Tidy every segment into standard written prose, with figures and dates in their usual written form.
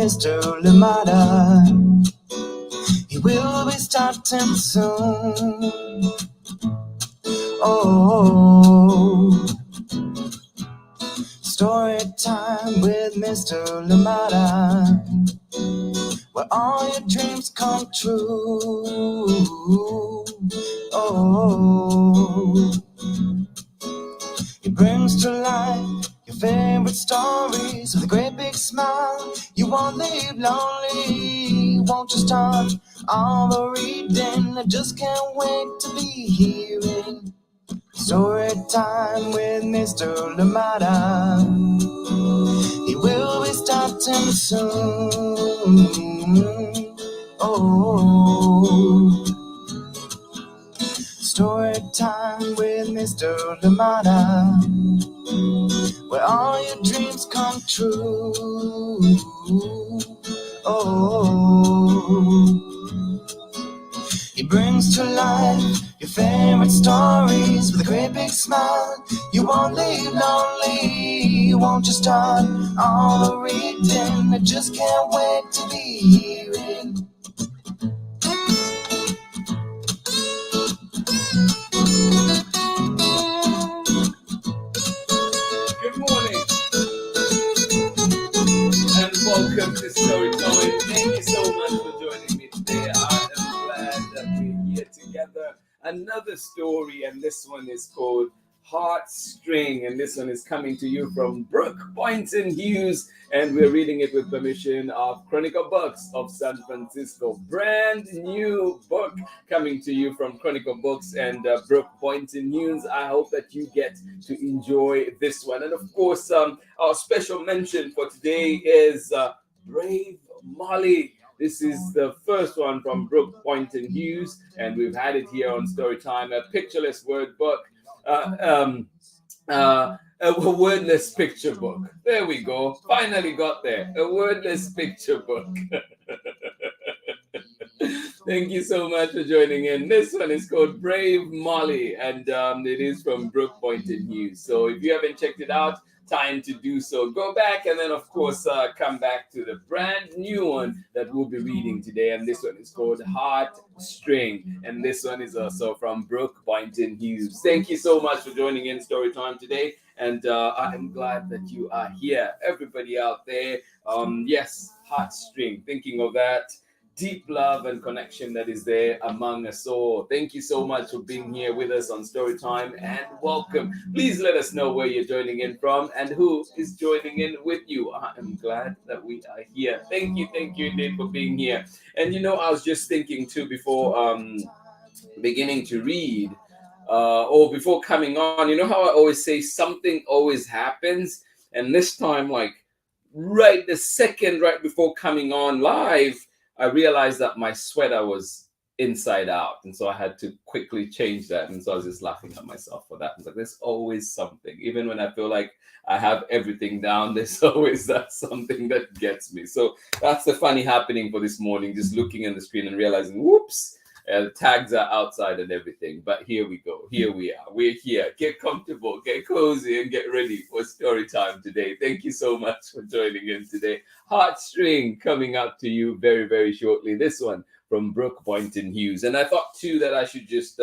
Mr. Lamada. He will be starting soon. Oh, story time with Mr. Lamada, where all your dreams come true. Oh, he brings to life your favorite stories with a great big smile. You won't leave lonely. Won't you start all the reading? I just can't wait to be hearing story time with Mr. Lamada. He will be starting soon. Oh, story time with Mr. Lamada, where all your dreams come true. Oh, he brings to life your favorite stories with a great big smile. You won't leave lonely. Won't you start all the reading? I just can't wait to be hearing. Good morning and welcome to Story Time. Thank you so much for joining me today. I am glad that we're here together. Another story, and this one is called Heartstring, and this one is coming to you from Brooke Boynton-Hughes, and we're reading it with permission of Chronicle Books of San Francisco. Brand new book coming to you from Chronicle Books and Brooke Boynton-Hughes. I hope that you get to enjoy this one. And of course, our special mention for today is Brave Molly. This is the first one from Brooke Boynton-Hughes, and we've had it here on Storytime, a pictureless word book. A wordless picture book. There we go. Finally got there. A wordless picture book. Thank you so much for joining in. This one is called Brave Molly, and it is from Brooke Boynton-Hughes. So if you haven't checked it out, time to do so. Go back and then, of course, come back to the brand new one that we'll be reading today. And this one is called Heartstring. And this one is also from Brooke Boynton-Hughes. Thank you so much for joining in Storytime today. And I am glad that you are here. Everybody out there, yes, Heartstring, thinking of that deep love and connection that is there among us all. Thank you so much for being here with us on Storytime, and welcome. Please let us know where you're joining in from and who is joining in with you. I am glad that we are here. Thank you indeed for being here. And you know, I was just thinking too before beginning to read or before coming on, you know how I always say something always happens, and this time, like right the second right before coming on live, I realized that my sweater was inside out. And so I had to quickly change that. And so I was just laughing at myself for that. I was like, there's always something. Even when I feel like I have everything down, there's always that something that gets me. So that's the funny happening for this morning, just looking at the screen and realizing, whoops, the tags are outside and everything. But here we go. Here we are. We're here. Get comfortable, get cozy, and get ready for story time today. Thank you so much for joining in today. Heartstring coming up to you very, very shortly. This one from Brooke Boynton-Hughes. And I thought, too, that I should just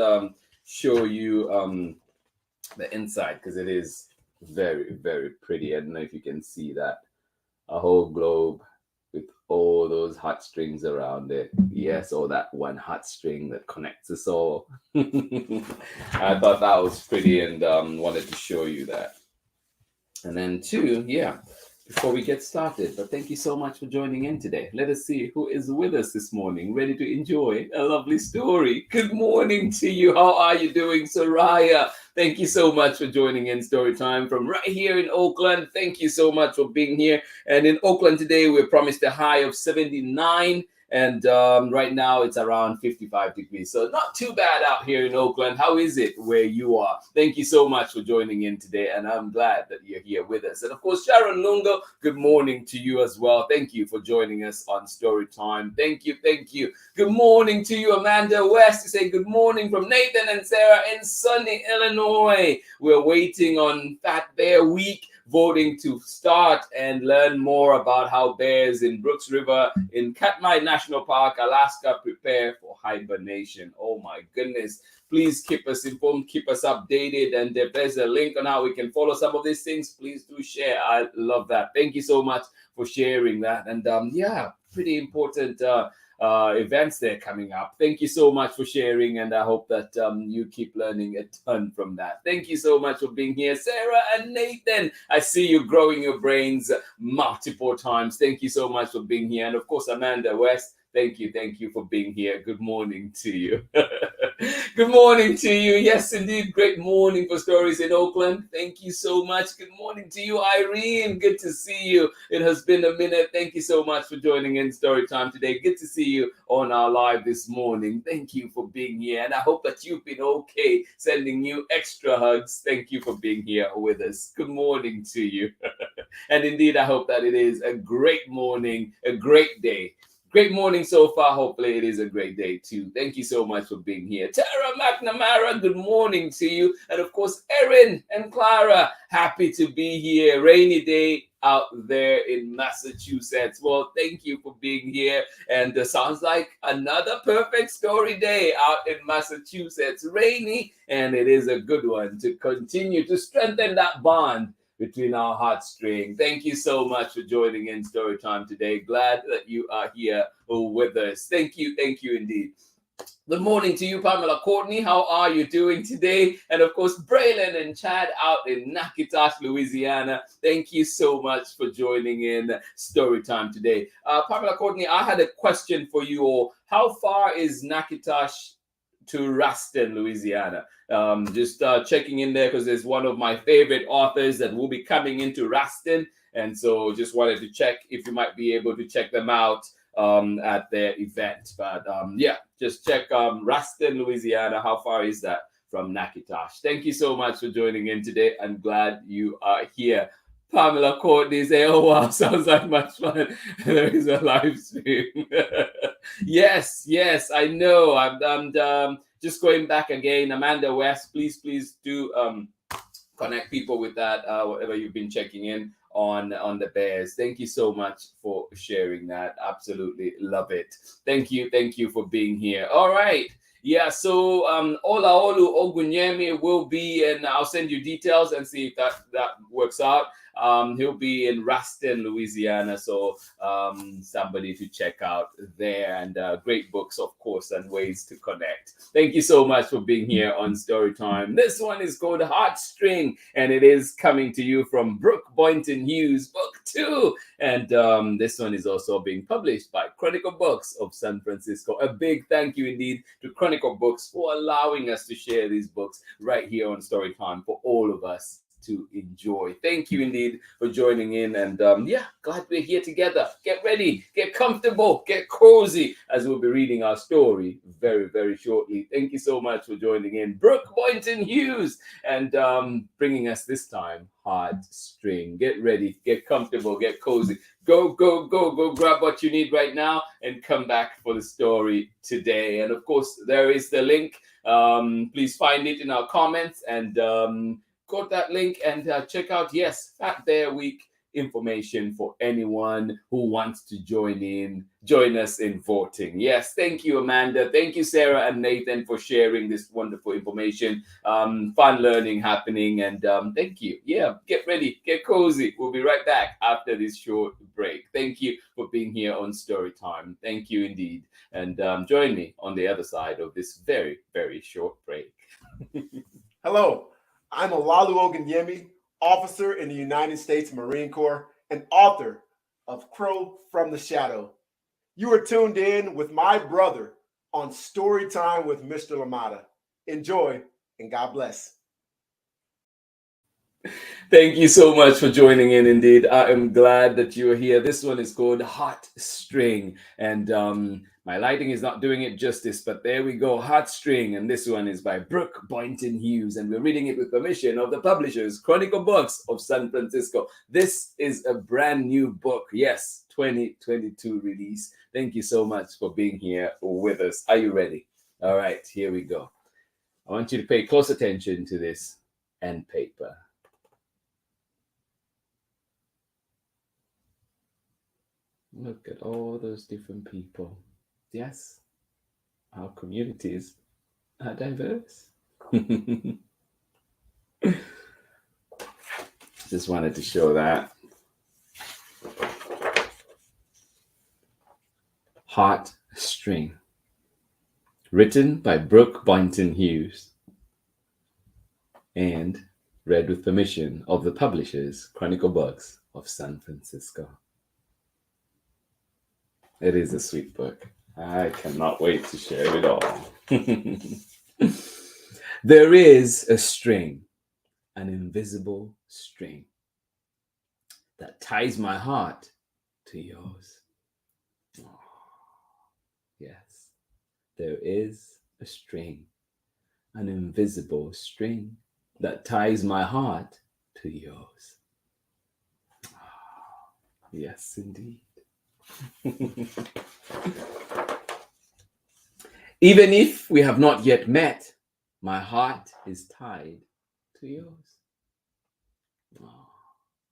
show you the inside, because it is very, very pretty. I don't know if you can see that. A whole globe with all those heartstrings around it. Yes, or that one heartstring that connects us all. I thought that was pretty and wanted to show you that. And then two, yeah, before we get started, but thank you so much for joining in today. Let us see who is with us this morning, ready to enjoy a lovely story. Good morning to you. How are you doing, Soraya? Thank you so much for joining in Storytime from right here in Oakland. Thank you so much for being here. And in Oakland today, we're promised a high of 79. And right now it's around 55 degrees. So not too bad out here in Oakland. How is it where you are? Thank you so much for joining in today. And I'm glad that you're here with us. And of course, Sharon Lungo, good morning to you as well. Thank you for joining us on Story Time. Thank you. Good morning to you, Amanda West. You say good morning from Nathan and Sarah in sunny Illinois. We're waiting on Fat Bear Week. voting to start and learn more about how bears in Brooks River in Katmai National Park, Alaska, prepare for hibernation. Oh my goodness. Please keep us informed, keep us updated. And if there's a link on how we can follow some of these things, please do share. I love that. Thank you so much for sharing that. And yeah, pretty important events there coming up. Thank you so much for sharing, and I hope that you keep learning a ton from that. Thank you so much for being here, Sarah and Nathan. I see you growing your brains multiple times. Thank you so much for being here. And of course, Amanda West, thank you for being here. Good morning to you. Good morning to you. Yes, indeed. Great morning for Stories in Oakland. Thank you so much. Good morning to you, Irene. Good to see you. It has been a minute. Thank you so much for joining in Story Time today. Good to see you on our live this morning. Thank you for being here. And I hope that you've been okay. Sending you extra hugs. Thank you for being here with us. Good morning to you. And indeed, I hope that it is a great morning, a great day. Great morning so far. Hopefully it is a great day too. Thank you so much for being here. Tara McNamara, good morning to you. And of course, Erin and Clara, happy to be here. Rainy day out there in Massachusetts. Well, thank you for being here. And sounds like another perfect story day out in Massachusetts. Rainy, and it is a good one to continue to strengthen that bond between our heartstring. Thank you so much for joining in Storytime today. Glad that you are here with us. Thank you indeed. Good morning to you, Pamela Courtney. How are you doing today? And of course, Braylon and Chad out in Natchitoches, Louisiana. Thank you so much for joining in Storytime today. Pamela Courtney, I had a question for you all. How far is Natchitoches to Ruston, Louisiana? Just checking in there because there's one of my favorite authors that will be coming into Ruston, and so just wanted to check if you might be able to check them out at their event. But yeah, just check Ruston, Louisiana. How far is that from Natchitoches? Thank you so much for joining in today. I'm glad you are here. Pamela Courtney say, oh wow, sounds like much fun. There is a live stream. Yes, I know. I'm just going back again. Amanda West, please do connect people with that, whatever you've been checking in on the Bears. Thank you so much for sharing that. Absolutely love it. Thank you for being here. All right. Yeah, so Olaolu Ogunyemi will be, and I'll send you details and see if that works out. He'll be in Ruston, Louisiana, so somebody to check out there, and great books, of course, and ways to connect. Thank you so much for being here on Storytime. This one is called Heartstring, and it is coming to you from Brooke Boynton-Hughes, Book 2, and this one is also being published by Chronicle Books of San Francisco. A big thank you indeed to Chronicle Books for allowing us to share these books right here on Storytime for all of us to enjoy. Thank you indeed for joining in, and yeah, glad we're here together. Get ready, get comfortable, get cozy as we'll be reading our story very, very shortly. Thank you so much for joining in. Brooke Boynton-Hughes, and bringing us this time Heartstring. Get ready, get comfortable, get cozy. Go grab what you need right now and come back for the story today. And of course, there is the link. Please find it in our comments and got that link and check out, yes, Fat Bear Week information for anyone who wants to join us in voting. Yes, thank you, Amanda. Thank you, Sarah and Nathan, for sharing this wonderful information. Fun learning happening, and thank you. Yeah, get ready, get cozy. We'll be right back after this short break. Thank you for being here on Storytime. Thank you indeed. And join me on the other side of this very, very short break. Hello. I'm Olaolu Ogunyemi, officer in the United States Marine Corps and author of Crow from the Shadow. You are tuned in with my brother on Storytime with Mr. Lamada. Enjoy, and God bless. Thank you so much for joining in. Indeed, I am glad that you are here. This one is called Heartstring, and my lighting is not doing it justice, but there we go, Heartstring, and this one is by Brooke Boynton-Hughes, and we're reading it with permission of the publishers, Chronicle Books of San Francisco. This is a brand new book, yes, 2022 release. Thank you so much for being here with us. Are you ready? All right, here we go. I want you to pay close attention to this end paper. Look at all those different people. Yes, our communities are diverse. Just wanted to show that. Heartstring. Written by Brooke Boynton-HUGHES and read with permission of the publishers, Chronicle Books of San Francisco. It is a sweet book. I cannot wait to share it all. There is a string, an invisible string, that ties my heart to yours. Oh, yes, there is a string, an invisible string, that ties my heart to yours. Oh, yes, indeed. Even if we have not yet met, my heart is tied to yours. Oh,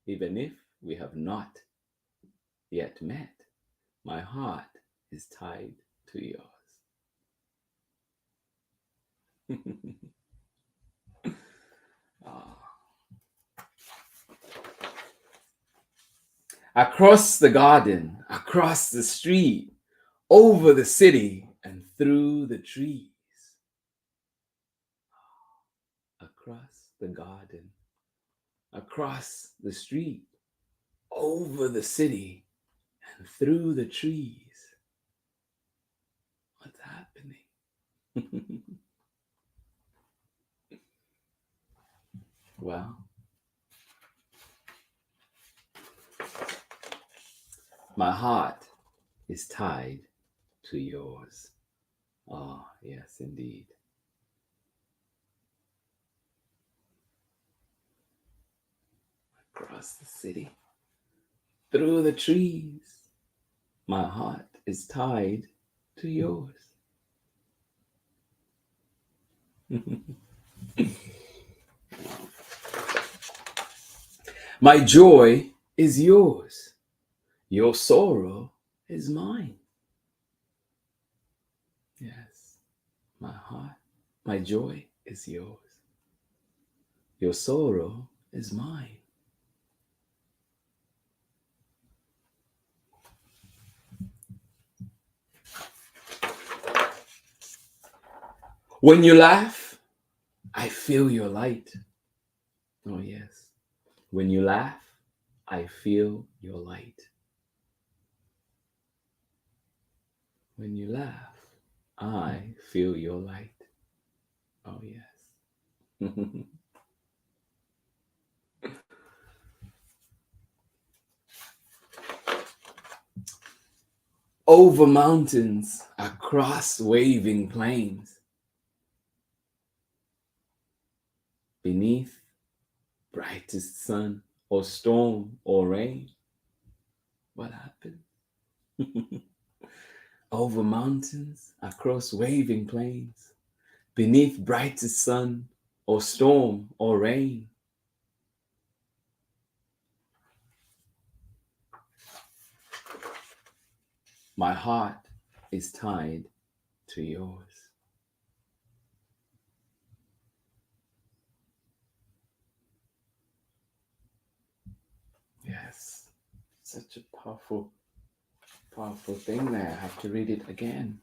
even if we have not yet met, my heart is tied to yours. Oh. Across the garden, across the street, over the city, and through the trees. Across the garden, across the street, over the city, and through the trees. What's happening? Well, my heart is tied to yours. Oh, yes, indeed. Across the city, through the trees, my heart is tied to yours. My joy is yours. Your sorrow is mine. Yes, my heart, my joy is yours. Your sorrow is mine. When you laugh, I feel your light. Oh, yes. When you laugh, I feel your light. When you laugh, I feel your light. Oh, yes. Over mountains, across waving plains, beneath brightest sun or storm or rain. What happened? Over mountains, across waving plains, beneath brightest sun or storm or rain. My heart is tied to yours. Yes, such a powerful thing there. I have to read it again.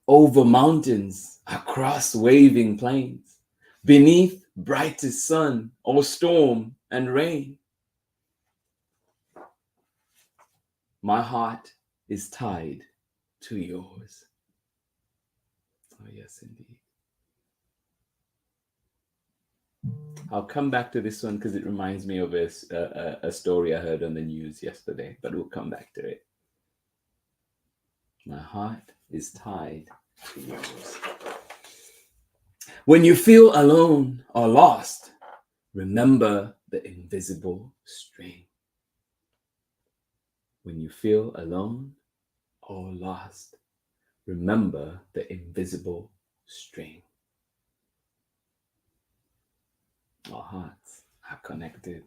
Over mountains, across waving plains, beneath brightest sun or storm and rain. My heart is tied to yours. Oh, yes, indeed. I'll come back to this one because it reminds me of a story I heard on the news yesterday, but we'll come back to it. My heart is tied to yours. When you feel alone or lost, remember the invisible string. When you feel alone or lost, remember the invisible string. Our hearts are connected.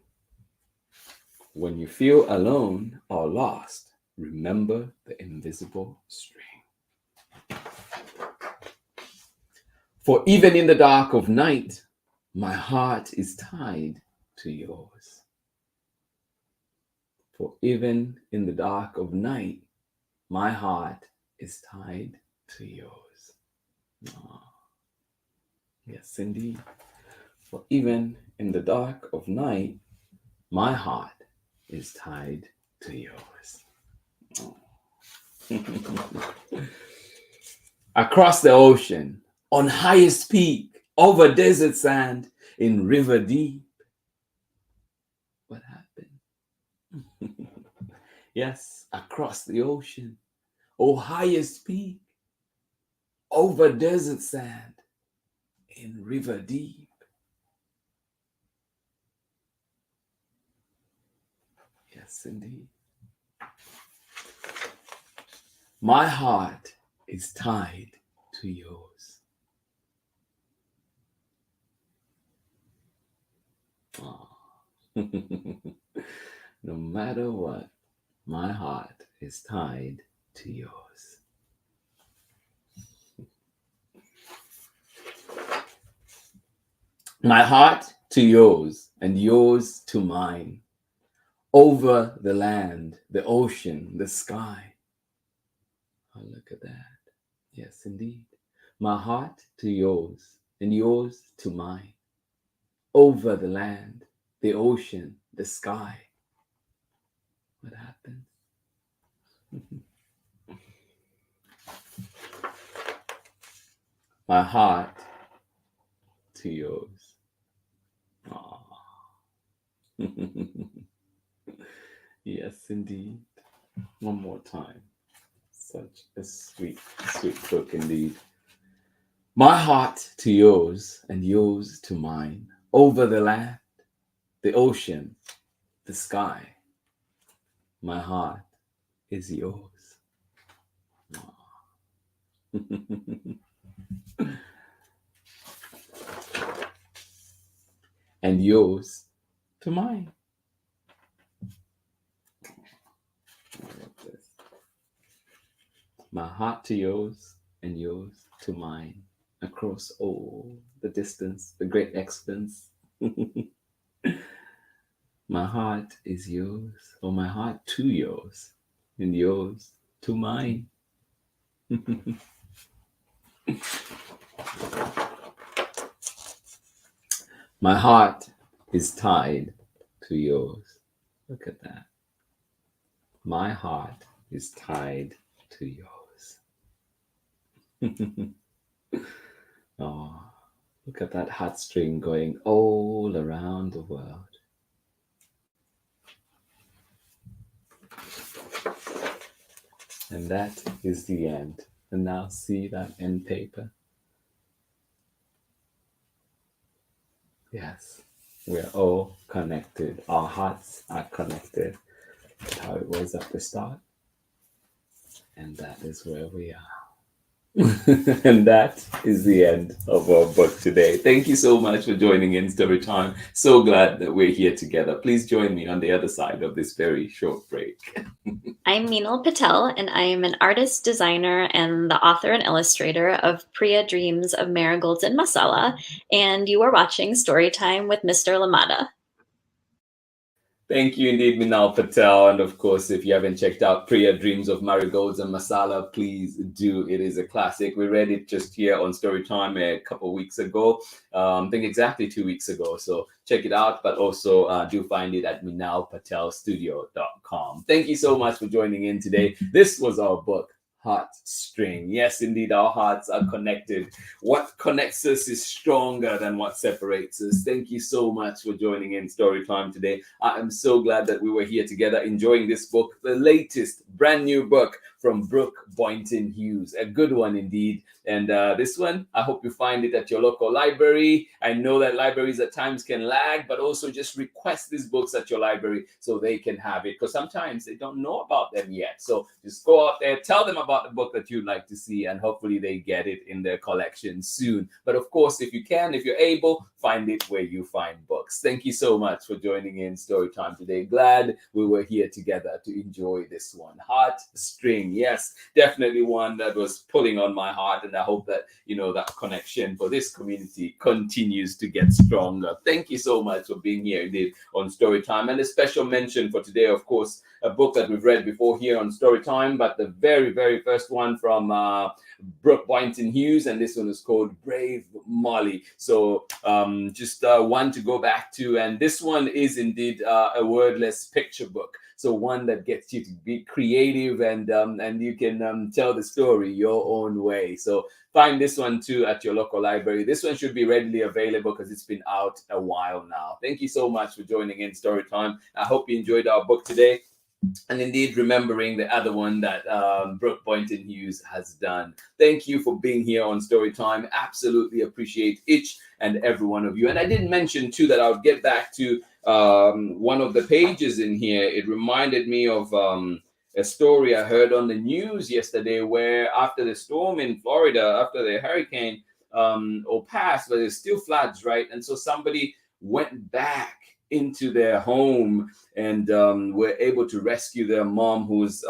When you feel alone or lost, remember the invisible string. For even in the dark of night, my heart is tied to yours. For even in the dark of night, my heart is tied to yours. Oh, yes, indeed. For even in the dark of night, my heart is tied to yours. Oh. Across the ocean, on highest peak, over desert sand, in river deep. What happened? Yes, across the ocean, oh highest peak, over desert sand, in river deep. Yes, indeed. My heart is tied to yours. Oh. No matter what, my heart is tied to yours. My heart to yours and yours to mine. Over the land, the ocean, the sky. Oh, look at that. Yes, indeed. My heart to yours and yours to mine. Over the land, the ocean, the sky. What happened? My heart to yours. Oh. Yes, indeed. One more time. Such a sweet, sweet book indeed. My heart to yours and yours to mine. Over the land, the ocean, the sky. My heart is yours. Oh. And yours to mine. My heart to yours and yours to mine, across all the distance, the great expanse. My heart is yours, or my heart to yours, and yours to mine. My heart is tied to yours. Look at that. My heart is tied to yours. Oh, look at that heartstring going all around the world. And that is the end. And now see that end paper. Yes, we're all connected. Our hearts are connected. That's how it was at the start. And that is where we are. And that is the end of our book today. Thank you so much for joining in Story Time. So glad that we're here together. Please join me on the other side of this very short break. I'm Meenal Patel, and I am an artist, designer, and the author and illustrator of Priya Dreams of Marigolds and Masala, and you are watching Storytime with Mr. Lamada. Thank you indeed, Meenal Patel. And of course, if you haven't checked out Priya Dreams of Marigolds and Masala, please do. It is a classic. We read it just here on Storytime a couple of weeks ago. I think exactly 2 weeks ago. So check it out, but also do find it at meenalpatelstudio.com. Thank you so much for joining in today. This was our book, Heartstring. Yes, indeed, our hearts are connected. What connects us is stronger than what separates us. Thank you so much for joining in Storytime today. I am so glad that we were here together enjoying this book, the latest brand new book from Brooke Boynton-HUGHES. A good one indeed. And this one, I hope you find it at your local library. I know that libraries at times can lag, but also just request these books at your library so they can have it, because sometimes they don't know about them yet. So just go out there, tell them about the book that you'd like to see, and hopefully they get it in their collection soon. But of course, if you can, if you're able, find it where you find books. Thank you so much for joining in Storytime today. Glad we were here together to enjoy this one. Heartstring, yes, definitely one that was pulling on my heart, and I hope that, you know, that connection for this community continues to get stronger. Thank you so much for being here indeed on Storytime. And a special mention for today, of course, a book that we've read before here on Storytime, but the very, very first one from Brooke Boynton-HUGHES, and this one is called Brave Molly. So just one to go back to, and this one is indeed a wordless picture book. So one that gets you to be creative, and you can tell the story your own way. So find this one too at your local library. This one should be readily available because it's been out a while now. Thank you so much for joining in Storytime. I hope you enjoyed our book today. And indeed, remembering the other one that Brooke Boynton-HUGHES has done. Thank you for being here on Storytime. Absolutely appreciate each and every one of you. And I did mention too that I'll get back to one of the pages in here. It reminded me of a story I heard on the news yesterday, where after the storm in Florida, after the hurricane or passed, but there's still floods, right? And so somebody went back into their home and were able to rescue their mom who's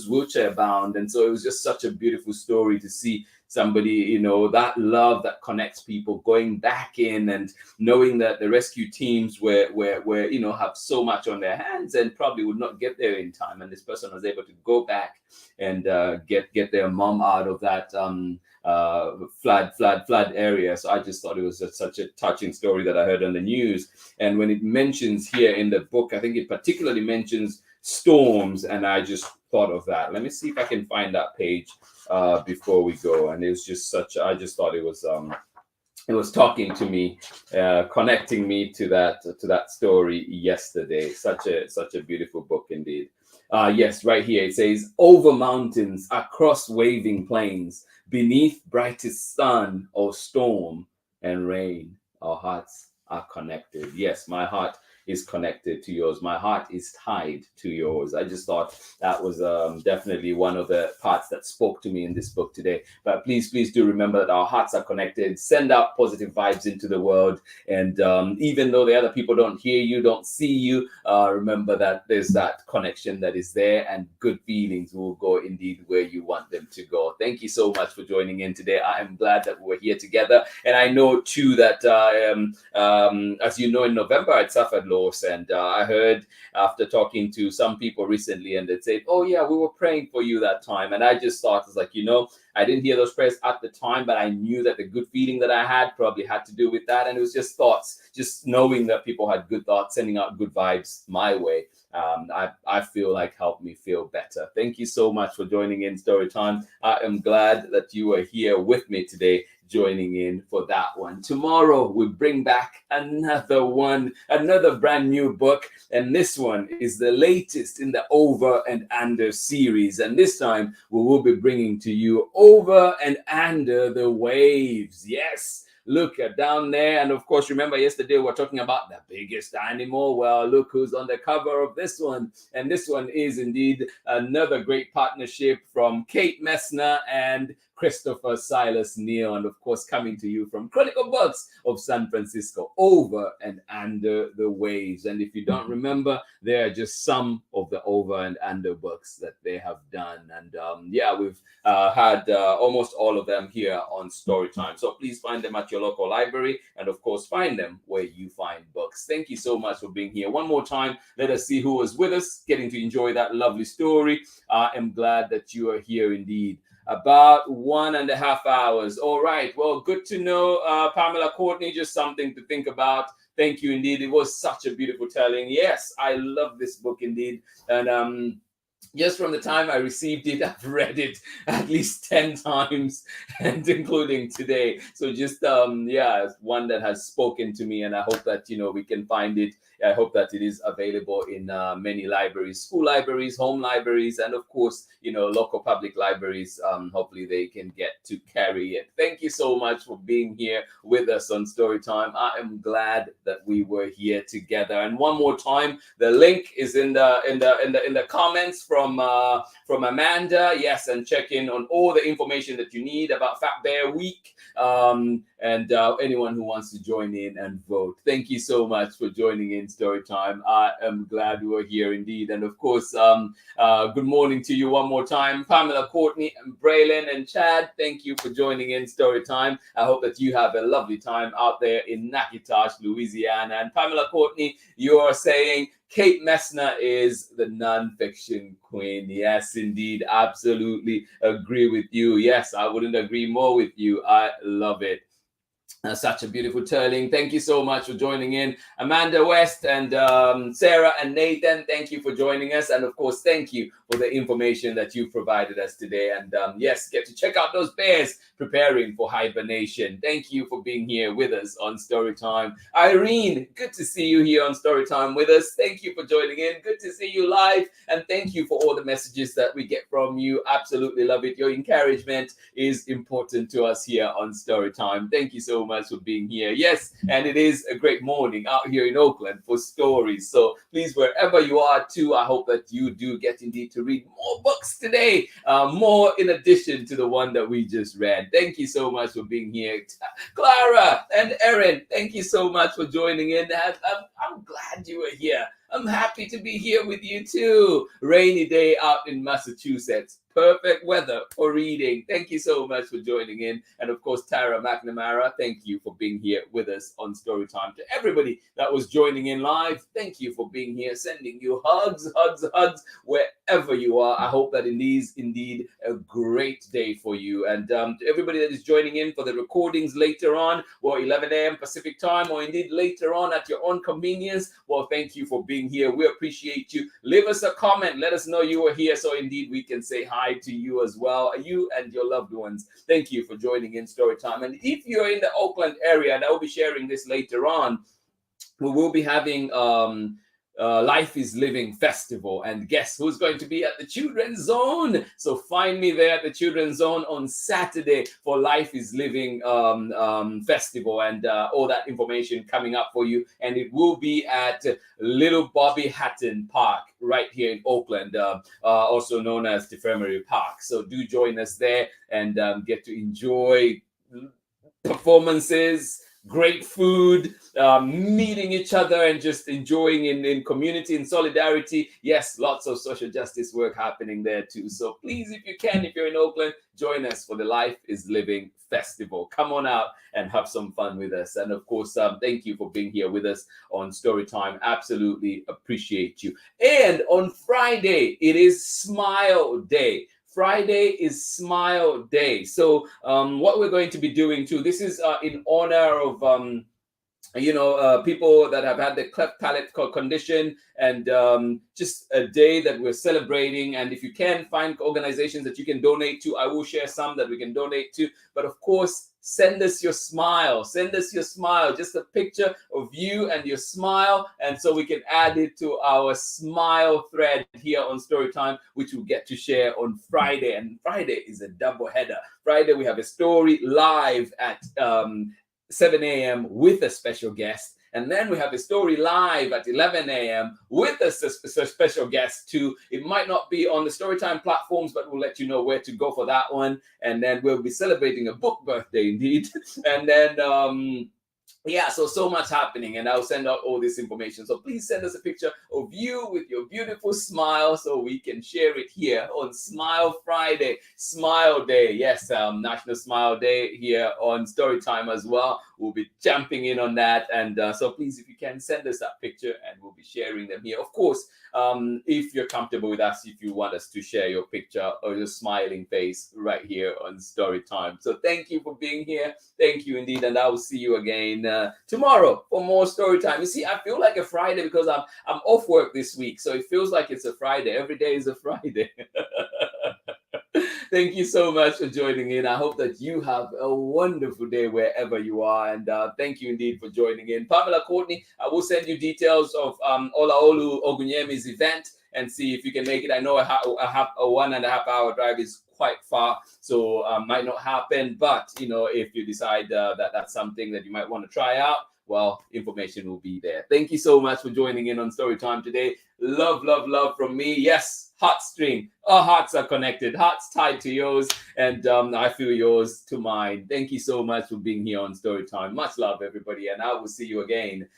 wheelchair bound. And so it was just such a beautiful story to see somebody, you know, that love that connects people, going back in and knowing that the rescue teams were you know, have so much on their hands and probably would not get there in time, and this person was able to go back and get their mom out of that flood area. So I just thought it was just such a touching story that I heard on the news. And when it mentions here in the book, I think it particularly mentions storms, and I just thought of that. Let me see if I can find that page before we go. And it was just such, I just thought it was talking to me, connecting me to that story yesterday. Such a beautiful book indeed. Yes, right here it says, over mountains, across waving plains, beneath brightest sun or storm and rain, our hearts are connected. Yes, my heart is connected to yours. My heart is tied to yours. I just thought that was definitely one of the parts that spoke to me in this book today. But please do remember that our hearts are connected. Send out positive vibes into the world. And even though the other people don't hear you, don't see you, remember that there's that connection that is there, and good feelings will go indeed where you want them to go. Thank you so much for joining in today. I am glad that we're here together. And I know too that, as you know, in November, I suffered loss. And I heard after talking to some people recently, and they said, oh yeah, we were praying for you that time. And I just thought, it's like, you know, I didn't hear those prayers at the time, but I knew that the good feeling that I had probably had to do with that. And it was just thoughts, just knowing that people had good thoughts, sending out good vibes my way. I feel like helped me feel better. Thank you so much for joining in Storytime. I am glad that you are here with me today, joining in for that one. Tomorrow we bring back another one, another brand new book, and this one is the latest in the Over and Under series. And this time we will be bringing to you Over and Under the Waves. Yes. Look at down there. And of course, remember yesterday we were talking about the biggest animal. Well, look who's on the cover of this one. And this one is indeed another great partnership from Kate Messner and Christopher Silas Neal, and of course coming to you from Chronicle Books of San Francisco, Over and Under the Waves. And if you don't remember, they are just some of the Over and Under books that they have done. And yeah, we've had almost all of them here on Storytime. So please find them at your local library, and of course find them where you find books. Thank you so much for being here. One more time, let us see who was with us, getting to enjoy that lovely story. I am glad that you are here indeed. About 1.5 hours. All right. Well, good to know, Pamela Courtney. Just something to think about. Thank you indeed. It was such a beautiful telling. Yes, I love this book indeed. And just from the time I received it, I've read it at least 10 times, and including today. So just, yeah, it's one that has spoken to me, and I hope that, you know, we can find it I hope that it is available in many libraries, school libraries, home libraries, and of course, local public libraries. Hopefully they can get to carry it. Thank you so much for being here with us on Storytime. I am glad that we were here together. And one more time, the link is in the comments from Amanda. Yes, and check in on all the information that you need about Fat Bear Week, and anyone who wants to join in and vote. Thank you so much for joining in Storytime. I am glad you are here indeed. And of course, good morning to you one more time, Pamela, Courtney, and Braylon, and Chad. Thank you for joining in Storytime. I hope that you have a lovely time out there in Natchitoches, Louisiana. And Pamela, Courtney, you are saying Kate Messner is the nonfiction queen. Yes, indeed. Absolutely agree with you. Yes, I wouldn't agree more with you. I love it. Such a beautiful telling. Thank you so much for joining in, Amanda West and Sarah and Nathan. Thank you for joining us, and of course, thank you for the information that you provided us today. And yes, get to check out those bears preparing for hibernation. Thank you for being here with us on Storytime. Irene, good to see you here on Storytime with us. Thank you for joining in. Good to see you live, and thank you for all the messages that we get from you. Absolutely love it. Your encouragement is important to us here on Storytime. Thank you so much for being here. Yes, and it is a great morning out here in Oakland for stories. So please, wherever you are too, I hope that you do get indeed to read more books today, more in addition to the one that we just read. Thank you so much for being here. Clara and Erin, thank you so much for joining in. I'm glad you were here. I'm happy to be here with you too. Rainy day out in Massachusetts. Perfect weather for reading. Thank you so much for joining in. And of course, Tara McNamara, thank you for being here with us on Storytime. To everybody that was joining in live, thank you for being here. Sending you hugs, hugs, hugs, wherever you are. I hope that it is indeed a great day for you. And to everybody that is joining in for the recordings later on, or 11 a.m. Pacific time, or indeed later on at your own convenience, well, thank you for being here. We appreciate you. Leave us a comment. Let us know you were here, so indeed we can say hi to you as well, you and your loved ones. Thank you for joining in Storytime. And if you're in the Oakland area, and I will be sharing this later on, we will be having Life is Living Festival, and guess who's going to be at the Children's Zone? So find me there at the Children's Zone on Saturday for Life is Living Festival, and all that information coming up for you. And it will be at Little Bobby Hatton Park right here in Oakland, also known as Defremery Park. So do join us there and get to enjoy performances, great food, meeting each other, and just enjoying in community and solidarity. Yes, lots of social justice work happening there too. So please, if you can, if you're in Oakland, join us for the Life is Living Festival. Come on out and have some fun with us. And of course, thank you for being here with us on Storytime. Absolutely appreciate you. And on Friday, it is Smile Day. Friday is Smile Day. So what we're going to be doing too, this is in honor of people that have had the cleft palate condition, and just a day that we're celebrating. And if you can find organizations that you can donate to, I will share some that we can donate to. But of course, send us your smile. Send us your smile. Just a picture of you and your smile. And so we can add it to our smile thread here on Storytime, which we'll get to share on Friday. And Friday is a double header. Friday, we have a story live at 7 a.m. with a special guest. And then we have a story live at 11 a.m. with a special guest too. It might not be on the Storytime platforms, but we'll let you know where to go for that one. And then we'll be celebrating a book birthday indeed. And then yeah, so much happening, and I'll send out all this information. So please send us a picture of you with your beautiful smile so we can share it here on Smile Friday, Smile Day. Yes, National Smile Day here on Storytime as well. We'll be jumping in on that. And so please, if you can, send us that picture and we'll be sharing them here. Of course, if you're comfortable with us, if you want us to share your picture or your smiling face right here on Storytime. So thank you for being here. Thank you indeed. And I will see you again tomorrow for more Storytime. You see, I feel like a Friday because I'm off work this week. So it feels like it's a Friday. Every day is a Friday. Thank you so much for joining in. I hope that you have a wonderful day wherever you are. And thank you indeed for joining in. Pamela Courtney, I will send you details of Olaolu Ogunyemi's event and see if you can make it. I know a 1.5 hour drive is quite far, so might not happen. But, you know, if you decide that that's something that you might want to try out, well, information will be there. Thank you so much for joining in on Storytime today. Love, love, love from me. Yes, heartstring. Our hearts are connected. Hearts tied to yours, and I feel yours to mine. Thank you so much for being here on Storytime. Much love, everybody, and I will see you again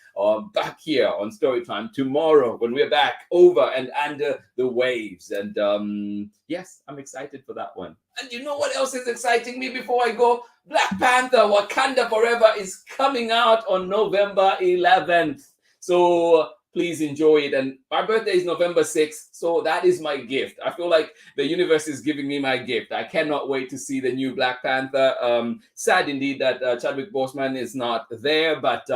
back here on Storytime tomorrow when we're back over and under the waves. And yes, I'm excited for that one. And you know what else is exciting me before I go? Black Panther Wakanda Forever is coming out on November 11th. So please enjoy it. And my birthday is November 6th, so that is my gift. I feel like the universe is giving me my gift. I cannot wait to see the new Black Panther. Sad indeed that Chadwick Boseman is not there, but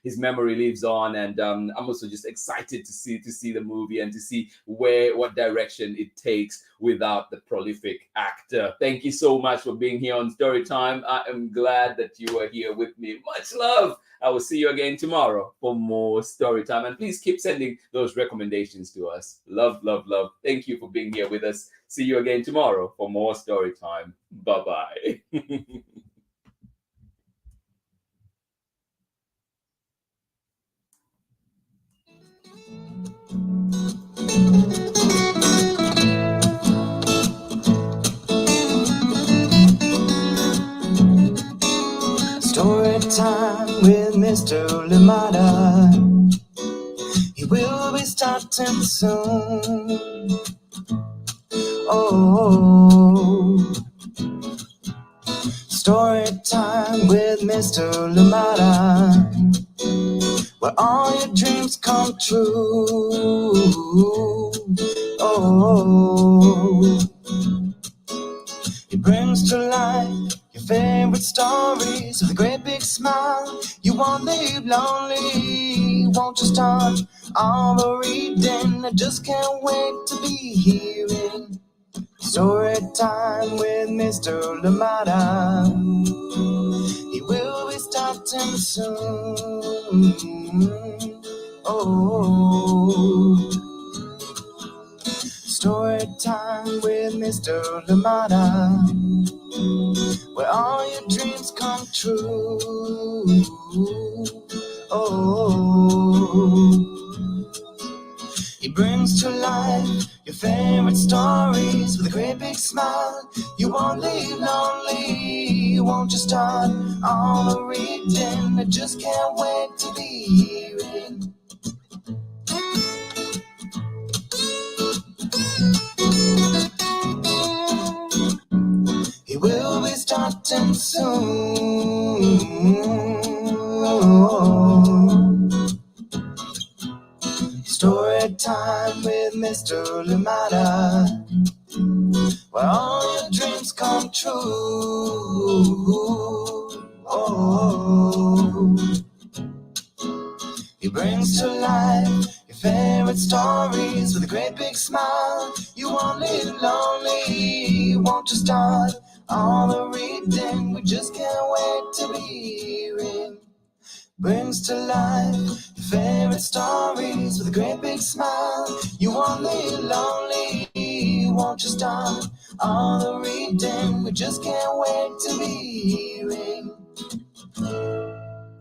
his memory lives on. And I'm also just excited to see the movie and to see what direction it takes without the prolific actor. Thank you so much for being here on Storytime. I am glad that you are here with me. Much love. I will see you again tomorrow for more Storytime. And please keep sending those recommendations to us. Love, love, love. Thank you for being here with us. See you again tomorrow for more Storytime. Bye-bye. Storytime with Mr. Lamada. He will be starting soon. Oh, Storytime with Mr. Lamada, where all your dreams come true. Oh, he brings to life your favorite stories with a great big smile. You won't leave lonely. Won't you start all the reading? I just can't wait to be hearing Storytime with Mr. Lamada. He will be starting soon. Oh, Storytime with Mr. Lamada, where all your dreams come true. Oh, he brings to life your favorite stories with a great big smile. You won't leave lonely. Won't you start all the reading? I just can't wait to be hearing he will be starting soon. Storytime with Mr. Lamada, where all your dreams come true. Oh, he brings to life your favorite stories with a great big smile. You won't live lonely. Won't you start all the reading? We just can't wait to be hearing. Brings to life your favorite stories with a great big smile. You won't live lonely. Won't you start all the reading? We just can't wait to be hearing